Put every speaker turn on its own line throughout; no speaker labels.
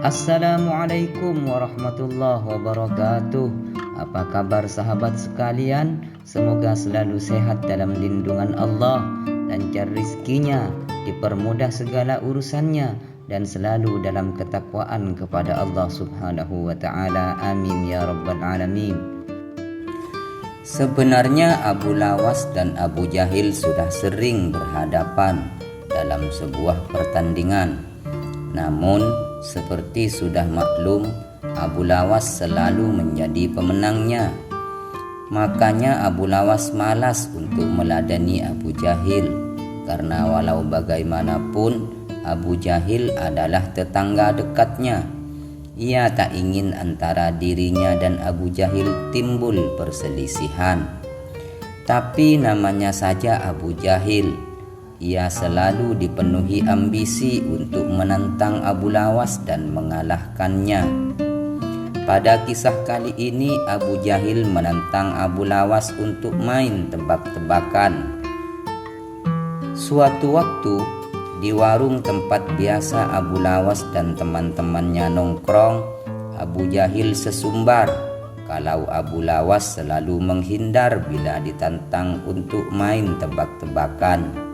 Assalamualaikum warahmatullahi wabarakatuh. Apa kabar sahabat sekalian? Semoga selalu sehat dalam lindungan Allah, lancar rizkinya, dipermudah segala urusannya, dan selalu dalam ketakwaan kepada Allah subhanahu wa ta'ala. Amin ya rabbal alamin. Sebenarnya Abu Lawas dan Abu Jahil sudah sering berhadapan dalam sebuah pertandingan. Namun seperti sudah maklum, Abu Lawas selalu menjadi pemenangnya. Makanya Abu Lawas malas untuk meladani Abu Jahil, karena walau bagaimanapun Abu Jahil adalah tetangga dekatnya. Ia tak ingin antara dirinya dan Abu Jahil timbul perselisihan. Tapi namanya saja Abu Jahil, ia selalu dipenuhi ambisi untuk menantang Abu Lawas dan mengalahkannya. Pada kisah kali ini, Abu Jahil menantang Abu Lawas untuk main tebak-tebakan. Suatu waktu, di warung tempat biasa Abu Lawas dan teman-temannya nongkrong, Abu Jahil sesumbar kalau Abu Lawas selalu menghindar bila ditantang untuk main tebak-tebakan.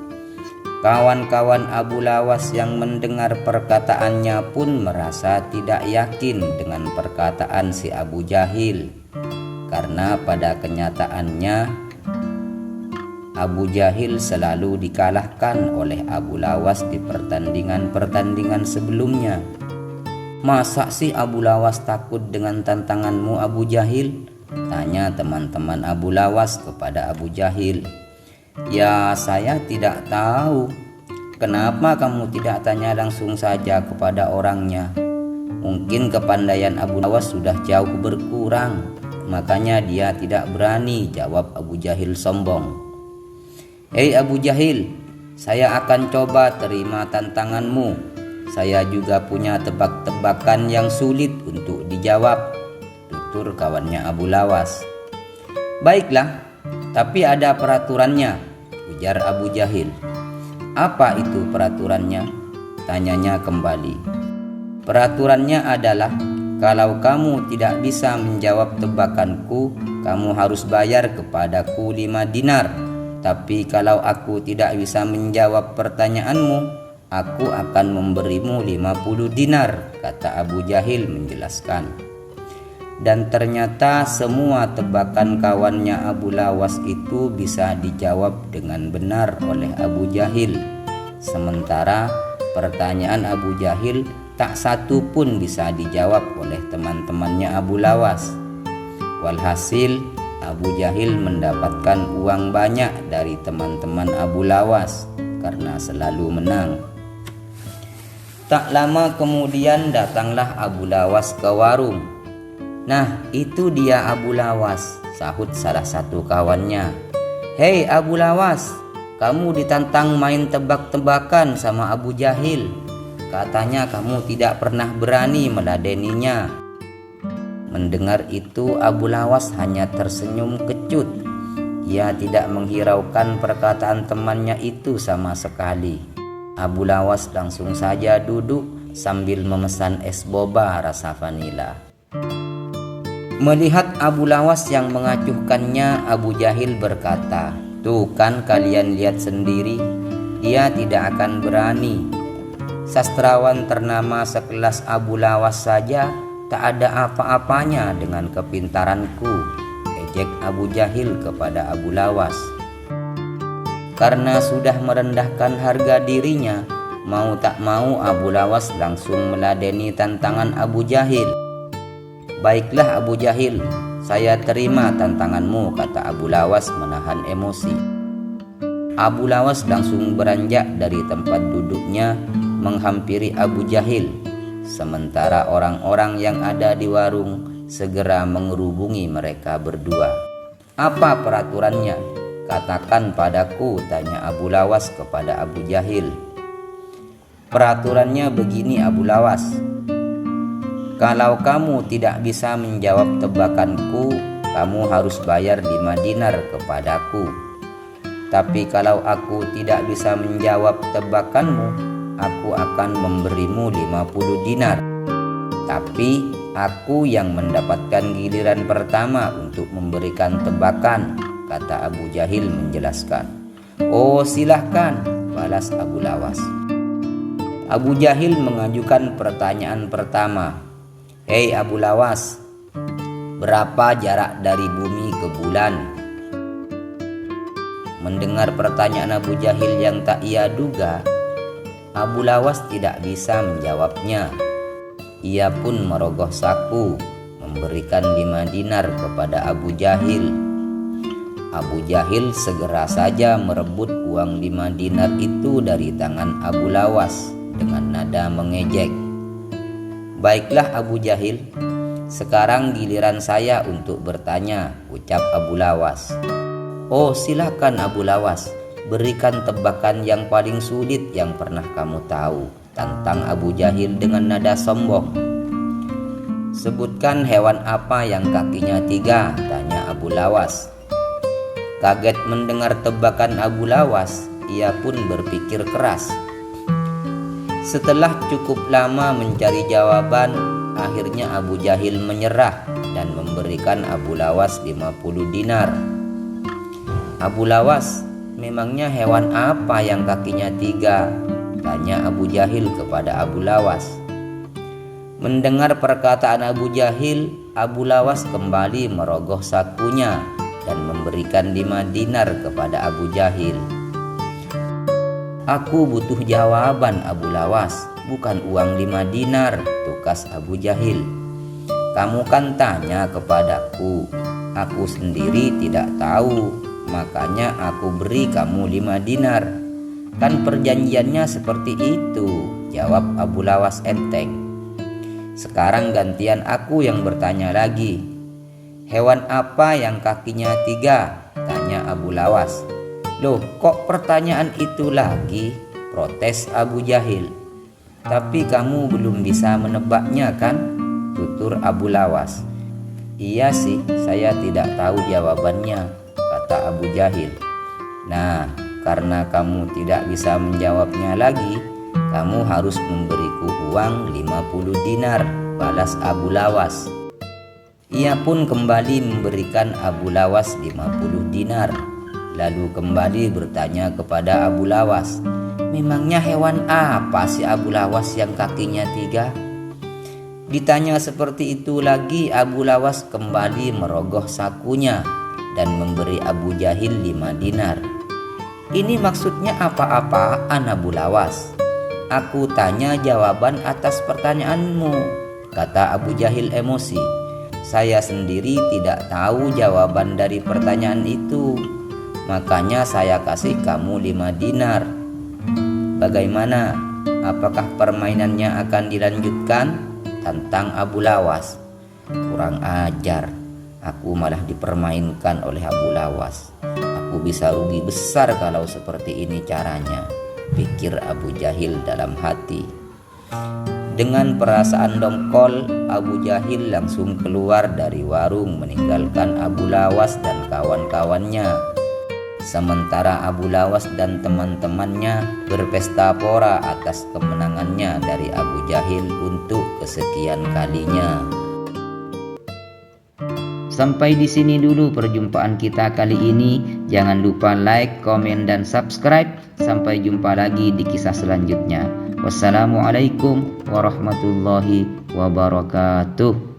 Kawan-kawan Abu Lawas yang mendengar perkataannya pun merasa tidak yakin dengan perkataan si Abu Jahil, karena pada kenyataannya Abu Jahil selalu dikalahkan oleh Abu Lawas di pertandingan-pertandingan sebelumnya. Masa sih Abu Lawas takut dengan tantanganmu, Abu Jahil? Tanya teman-teman Abu Lawas kepada Abu Jahil. Ya, saya tidak tahu. Kenapa kamu tidak tanya langsung saja kepada orangnya? Mungkin kepandaian Abu Lawas sudah jauh berkurang, makanya dia tidak berani, jawab Abu Jahil sombong. Hei Abu Jahil, saya akan coba terima tantanganmu. Saya juga punya tebak-tebakan yang sulit untuk dijawab, tutur kawannya Abu Lawas. Baiklah, tapi ada peraturannya, ujar Abu Jahil. Apa itu peraturannya? Tanyanya kembali. Peraturannya adalah, kalau kamu tidak bisa menjawab tebakanku, kamu harus bayar kepadaku 5 dinar. Tapi kalau aku tidak bisa menjawab pertanyaanmu, aku akan memberimu 50 dinar, kata Abu Jahil menjelaskan. Dan ternyata semua tebakan kawannya Abu Lawas itu bisa dijawab dengan benar oleh Abu Jahil. Sementara pertanyaan Abu Jahil tak satu pun bisa dijawab oleh teman-temannya Abu Lawas. Walhasil Abu Jahil mendapatkan uang banyak dari teman-teman Abu Lawas karena selalu menang. Tak lama kemudian datanglah Abu Lawas ke warung. Nah, itu dia Abu Lawas, sahut salah satu kawannya. Hei Abu Lawas, kamu ditantang main tebak-tebakan sama Abu Jahil. Katanya kamu tidak pernah berani meladeninya. Mendengar itu Abu Lawas hanya tersenyum kecut. Ia tidak menghiraukan perkataan temannya itu sama sekali. Abu Lawas langsung saja duduk sambil memesan es boba rasa vanila. Melihat Abu Lawas yang mengacuhkannya, Abu Jahil berkata, "Tuh kan kalian lihat sendiri, dia tidak akan berani. Sastrawan ternama sekelas Abu Lawas saja tak ada apa-apanya dengan kepintaranku," ejek Abu Jahil kepada Abu Lawas. Karena sudah merendahkan harga dirinya, mau tak mau Abu Lawas langsung meladeni tantangan Abu Jahil. Baiklah Abu Jahil, saya terima tantanganmu, kata Abu Lawas menahan emosi. Abu Lawas langsung beranjak dari tempat duduknya menghampiri Abu Jahil. Sementara orang-orang yang ada di warung segera mengerubungi mereka berdua. Apa peraturannya? Katakan padaku, tanya Abu Lawas kepada Abu Jahil. Peraturannya begini Abu Lawas. Kalau kamu tidak bisa menjawab tebakanku, kamu harus bayar 5 dinar kepadaku. Tapi kalau aku tidak bisa menjawab tebakanmu, aku akan memberimu 50 dinar. Tapi aku yang mendapatkan giliran pertama untuk memberikan tebakan, kata Abu Jahil menjelaskan. Oh silahkan, balas Abu Lawas. Abu Jahil mengajukan pertanyaan pertama. Hei Abu Lawas, berapa jarak dari bumi ke bulan? Mendengar pertanyaan Abu Jahil yang tak ia duga, Abu Lawas tidak bisa menjawabnya. Ia pun merogoh saku, memberikan 5 dinar kepada Abu Jahil. Abu Jahil segera saja merebut uang 5 dinar itu dari tangan Abu Lawas dengan nada mengejek. Baiklah Abu Jahil, sekarang giliran saya untuk bertanya, ucap Abu Lawas. Oh silakan Abu Lawas, berikan tebakan yang paling sulit yang pernah kamu tahu, tantang Abu Jahil dengan nada sombong. Sebutkan hewan apa yang kakinya 3, tanya Abu Lawas. Kaget mendengar tebakan Abu Lawas, ia pun berpikir keras. Setelah cukup lama mencari jawaban, akhirnya Abu Jahil menyerah dan memberikan Abu Lawas 50 dinar. Abu Lawas, memangnya hewan apa yang kakinya 3? Tanya Abu Jahil kepada Abu Lawas. Mendengar perkataan Abu Jahil, Abu Lawas kembali merogoh sakunya dan memberikan 5 dinar kepada Abu Jahil. Aku butuh jawaban Abu Lawas, bukan uang 5 dinar, tukas Abu Jahil. Kamu kan tanya kepadaku, aku sendiri tidak tahu, makanya aku beri kamu 5 dinar. Kan perjanjiannya seperti itu, jawab Abu Lawas enteng. Sekarang gantian aku yang bertanya lagi. Hewan apa yang kakinya 3? Tanya Abu Lawas. Loh, kok pertanyaan itu lagi? Protes Abu Jahil. Tapi kamu belum bisa menebaknya kan? Tutur Abu Lawas. Iya sih, saya tidak tahu jawabannya, kata Abu Jahil. Nah, karena kamu tidak bisa menjawabnya lagi, kamu harus memberiku uang 50 dinar, balas Abu Lawas. Ia pun kembali memberikan Abu Lawas 50 dinar. Lalu kembali bertanya kepada Abu Lawas, memangnya hewan apa sih Abu Lawas yang kakinya 3? Ditanya seperti itu lagi, Abu Lawas kembali merogoh sakunya dan memberi Abu Jahil 5 dinar. Ini maksudnya apa-apaan Abu Lawas? Aku tanya jawaban atas pertanyaanmu, kata Abu Jahil emosi. Saya sendiri tidak tahu jawaban dari pertanyaan itu, makanya saya kasih kamu 5 dinar. Bagaimana? Apakah permainannya akan dilanjutkan? Tantang Abu Lawas. Kurang ajar, aku malah dipermainkan oleh Abu Lawas. Aku bisa rugi besar kalau seperti ini caranya, pikir Abu Jahil dalam hati. Dengan perasaan dongkol, Abu Jahil langsung keluar dari warung meninggalkan Abu Lawas dan kawan-kawannya. Sementara Abu Lawas dan teman-temannya berpesta pora atas kemenangannya dari Abu Jahil untuk kesekian kalinya. Sampai di sini dulu perjumpaan kita kali ini. Jangan lupa like, komen, dan subscribe. Sampai jumpa lagi di kisah selanjutnya. Wassalamualaikum warahmatullahi wabarakatuh.